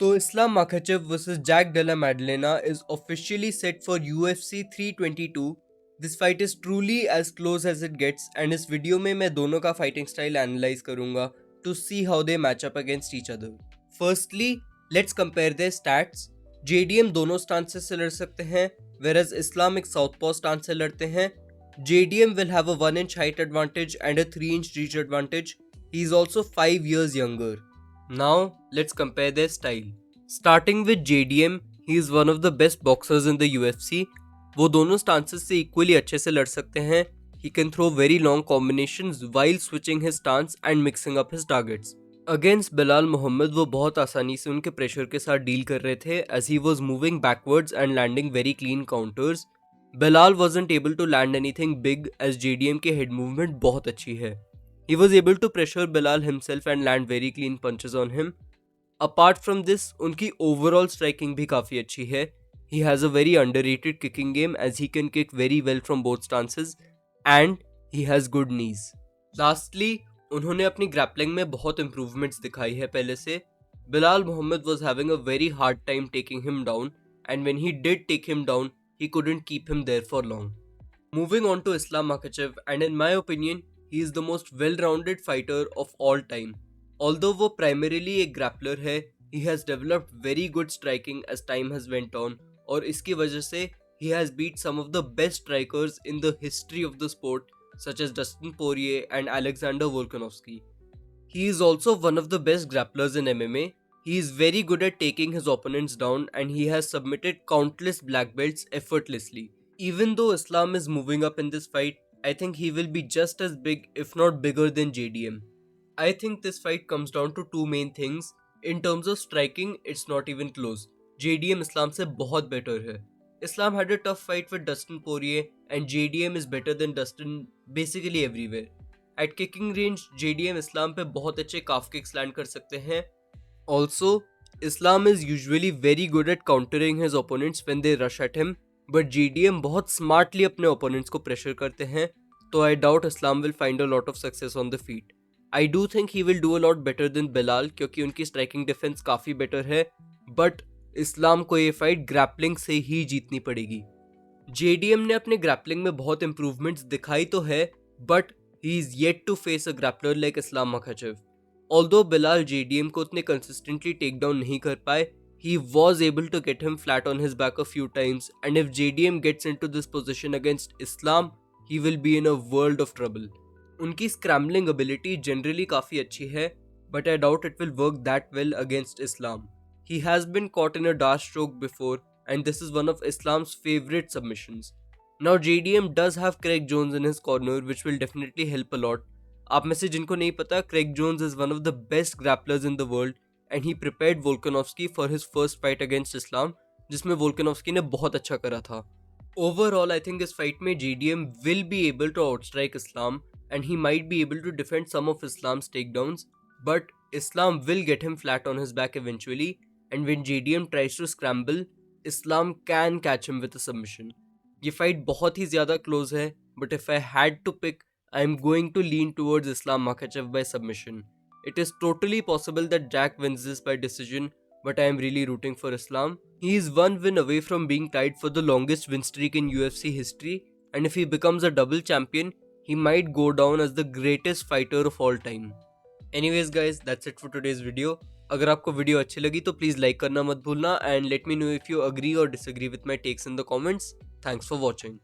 So Islam Makhachev versus Jack Della Maddalena is officially set for UFC 322. This fight is truly as close as it gets and इस video में मैं दोनों का fighting style analyse करूंगा to see how they match up against each other. Firstly, let's compare their stats. JDM दोनों stances से लड़ सकते हैं whereas Islam एक साउथपॉ स्टांस से लड़ते हैं. JDM will have a 1 inch height advantage and a 3 inch reach advantage. He is also 5 years younger. Now, let's compare their style. Starting with JDM, he is one of the best boxers in the UFC. वो दोनों stances से equally अच्छे से लड़ सकते हैं. He can throw very long combinations while switching his stance and mixing up his targets. Against Belal Muhammad वो बहुत आसानी से उनके प्रेशर के साथ डील कर रहे थे as he was moving backwards and landing very clean counters. Belal wasn't able to land anything big as JDM के head movement बहुत अच्छी है. He was able to pressure Belal himself and land very clean punches on him. Apart from this, उनकी overall striking भी काफ़ी अच्छी है. He has a very underrated kicking game as he can kick very well from both stances and he has good knees. Lastly, उन्होंने अपनी grappling में बहुत improvements दिखाई है पहले से. Belal Muhammad was having a very hard time taking him down and when he did take him down, he couldn't keep him there for long. Moving on to Islam Makhachev, and in my opinion, he is the most well-rounded fighter of all time. Although वो primarily एक grappler है, he has developed very good striking as time has went on और इसकी वजह से he has beat some of the best strikers in the history of the sport such as Dustin Poirier and Alexander Volkanovski. He is also one of the best grapplers in MMA. He is very good at taking his opponents down and he has submitted countless black belts effortlessly. Even though Islam is moving up in this fight, I think he will be just as big if not bigger than JDM. I think this fight comes down to two main things. In terms of striking, it's not even close. JDM Islam से बहुत better है. Islam had a tough fight with Dustin Poirier and JDM is better than Dustin basically everywhere. At kicking range, JDM Islam पे बहुत अच्छे calf kicks land कर सकते हैं. Also, Islam is usually very good at countering his opponents when they rush at him. But JDM बहुत smartly अपने opponents को pressure करते हैं तो I doubt Islam will find a lot of success on the feet. I do think he will do a lot better than Belal क्योंकि उनकी striking defence काफ़ी better है बट इस्लाम को ये फाइट ग्रैपलिंग से ही जीतनी पड़ेगी. JDM ने अपने ग्रैपलिंग में बहुत इंप्रूवमेंट्स दिखाई तो है but he is yet to face a grappler like Islam Makhachev. Although Belal JDM को उतने कंसिस्टेंटली टेक डाउन नहीं कर पाए, he was able to get him flat on his back a few times and if JDM gets into this position against Islam, he will be in a world of trouble. उनकी scrambling ability generally काफ़ी अच्छी है but I doubt it will work that well against Islam. He has been caught in a dash stroke before and this is one of Islam's favorite submissions. Now JDM does have Craig Jones in his corner which will definitely help a lot. आप में से जिनको नहीं पता, Craig Jones is one of the best grapplers in the world and he prepared Volkanovski for his first fight against Islam, जिसमें Volkanovski ने बहुत अच्छा करा था. Overall, I think इस fight में JDM will be able to outstrike Islam and he might be able to defend some of Islam's takedowns, but Islam will get him flat on his back eventually and when JDM tries to scramble, Islam can catch him with a submission. ये fight बहुत ही ज़्यादा close है, but if I had to pick, I am going to lean towards Islam Makhachev by submission. It is totally possible that Jack wins this by decision, but I am really rooting for Islam. He is one win away from being tied for the longest win streak in UFC history, and if he becomes a double champion, he might go down as the greatest fighter of all time. Anyways guys, that's it for today's video. अगर आपको video अच्छी लगी तो please like करना मत भूलना and let me know if you agree or disagree with my takes in the comments. Thanks for watching.